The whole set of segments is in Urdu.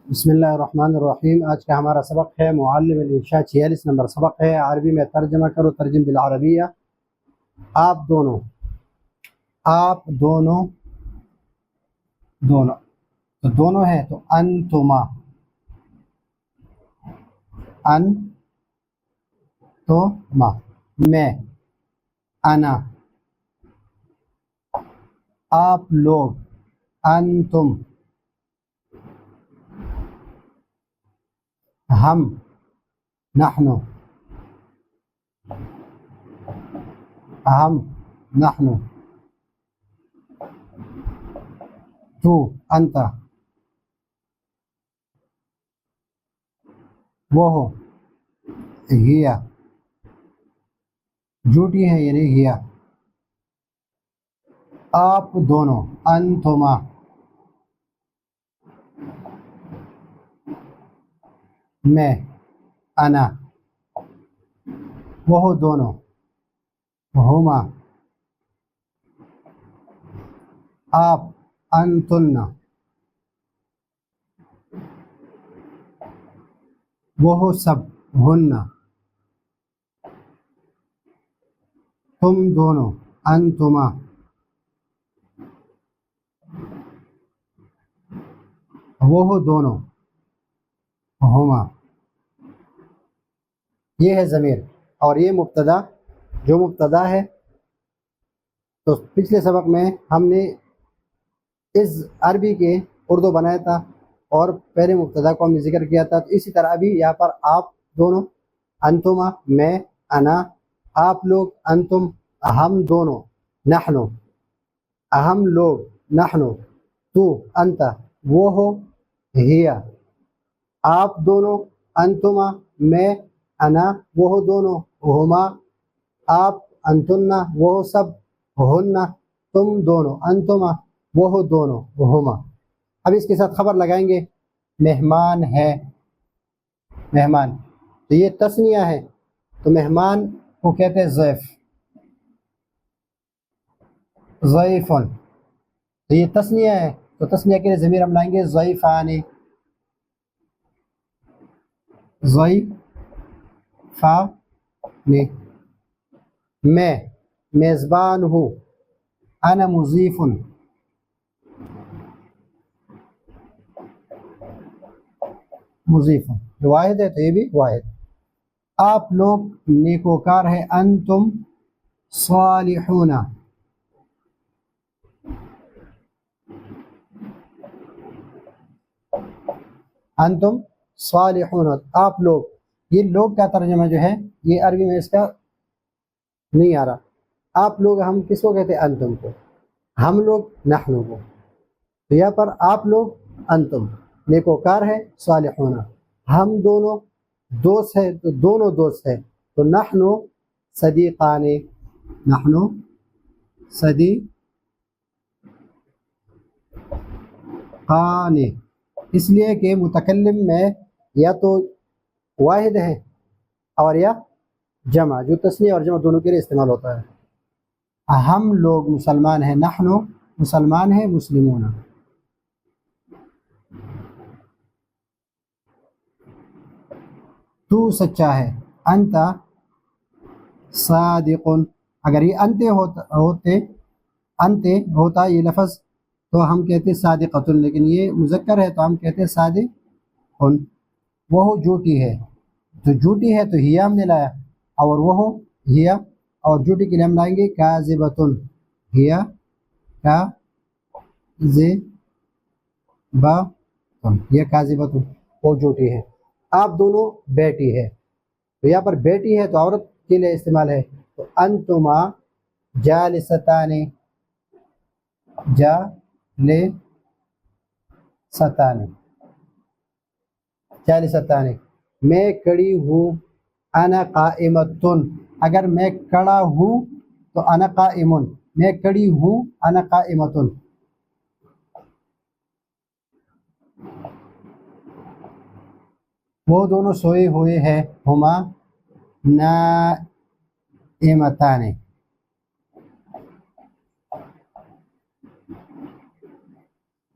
بسم اللہ الرحمن الرحیم۔ آج کا ہمارا سبق ہے معلم الانشاء، 46 نمبر سبق ہے۔ عربی میں ترجمہ کرو، ترجم بالعربیہ۔ آپ دونوں، آپ دونوں، دونوں تو دونوں ہے تو انتما، انتما، میں، انا، آپ لوگ، انتم، ہم، نحن، ہم، نحن، تو، انت، وہ، ہیا، جھوٹی ہے یعنی ہیا، آپ دونوں، انتما، میں، انا، وہ دونوں، ہما، آپ، انتن، وہ سب، ہن، تم دونوں، انتما، وہ دونوں، ہما۔ یہ ہے ضمیر اور یہ مبتدا، جو مبتدا ہے تو پچھلے سبق میں ہم نے اس عربی کے اردو بنایا تھا اور پہلے مبتدا کو ہم نے ذکر کیا تھا، تو اسی طرح ابھی یہاں پر آپ دونوں، انتما، میں، انا، آپ لوگ، انتم، ہم دونوں، نحن، ہم لوگ، نحن، تو، انت، وہ ہو، ہیا، آپ دونوں، انتما، میں، انا، وہ دونوں، ہما، آپ، انتن، وہ سب، ہن، تم دونوں، انتما، وہ دونوں، ہما۔ اب اس کے ساتھ خبر لگائیں گے، مہمان ہے، مہمان تو یہ تثنیہ ہے، تو مہمان کو کہتے ہیں ضیف، ضیفن، تو یہ تثنیہ ہے تو تثنیہ کے لیے ضمیر ہم لائیں گے ضیفان، ضیفان، میں میزبان ہوں، انا مضیف، مضیف جو واحد ہے تو یہ بھی واحد۔ آپ لوگ نیکوکار ہے، انتم صالحون، انتم صالحون، آپ لوگ، یہ لوگ کا ترجمہ جو ہے یہ عربی میں اس کا نہیں آ رہا۔ آپ لوگ ہم کس کو کہتے ہیں؟ انتم کو، ہم لوگ نحن کو، تو یہاں پر آپ لوگ، انتم نیکوکار ہے، صالحون، ہم دونوں دوست ہے تو دونوں دوست ہے تو نحن صدیقان، نحن صدیقان، اس لیے کہ متکلم میں یا تو واحد ہے اور یا جمع، جو تثنیہ اور جمع دونوں کے لیے استعمال ہوتا ہے۔ ہم لوگ مسلمان ہیں، نحن مسلمان ہیں، مسلمون، تو سچا ہے، انت صادق، اگر یہ انتے ہوتا یہ لفظ تو ہم کہتے صادقۃ، لیکن یہ مذکر ہے تو ہم کہتے صادق۔ وہ جھوٹی ہے، تو جھوٹی ہے تو ہیا ہم نے لایا، اور وہ ہیا، اور جھوٹی کے لیے ہم لائیں گے کاذبۃ، ہیا کاذبۃ، یہ کاذبۃ، وہ جھوٹی ہے۔ آپ دونوں بیٹی ہے، تو یہاں پر بیٹی ہے تو عورت کے لیے استعمال ہے، تو انتما جالستان، جالستان، میں کھڑی ہوں، انا قائمۃ، اگر میں کھڑا ہوں تو انا قائم، میں کھڑی ہوں، انا قائمۃ، وہ دونوں سوئے ہوئے ہیں، ہما نائمتان،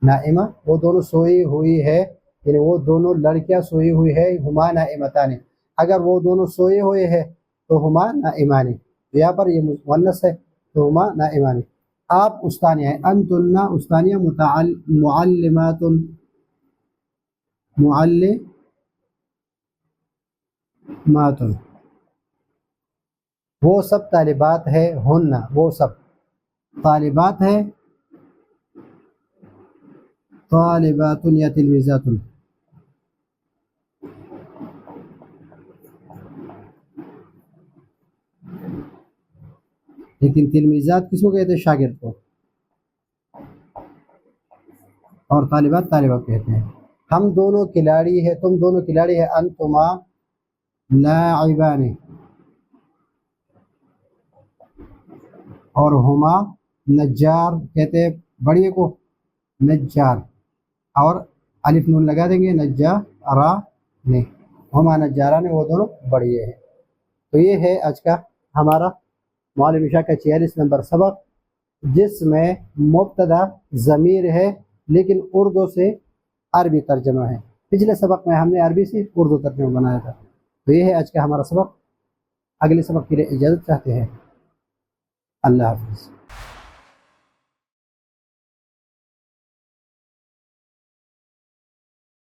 نائمہ وہ دونوں سوئی ہوئی ہے، یعنی وہ دونوں لڑکیاں سوئی ہوئی ہے، ہما نائمتان، اگر وہ دونوں سوئے ہوئے ہیں تو ہما نائمان، یہاں پر یہ مؤنث ہے تو ہما نائمان۔ آپ استانیہ ہیں، انتن استانیہ، معلمات معلمات، وہ سب طالبات ہے، ہن وہ سب طالبات ہے، طالبات یا تلمیذات، لیکن تلمیذات کس کو کہتے ہیں؟ شاگرد کو، اور طالبات طالبہ کہتے ہیں۔ ہم دونوں کھلاڑی ہے، تم دونوں کھلاڑی ہے، انتما لاعبان، اور ہما نجار کہتے ہیں بڑیے کو نجار، اور الف نون لگا دیں گے، نجاران، ہما نجاران، وہ دونوں بڑیے ہیں۔ تو یہ ہے آج کا ہمارا معلم عشاء کا 46 نمبر سبق، جس میں مبتدا ضمیر ہے لیکن اردو سے عربی ترجمہ ہے۔ پچھلے سبق میں ہم نے عربی سے اردو ترجمہ بنایا تھا۔ تو یہ ہے آج کا ہمارا سبق، اگلے سبق کے لیے اجازت چاہتے ہیں، اللہ حافظ۔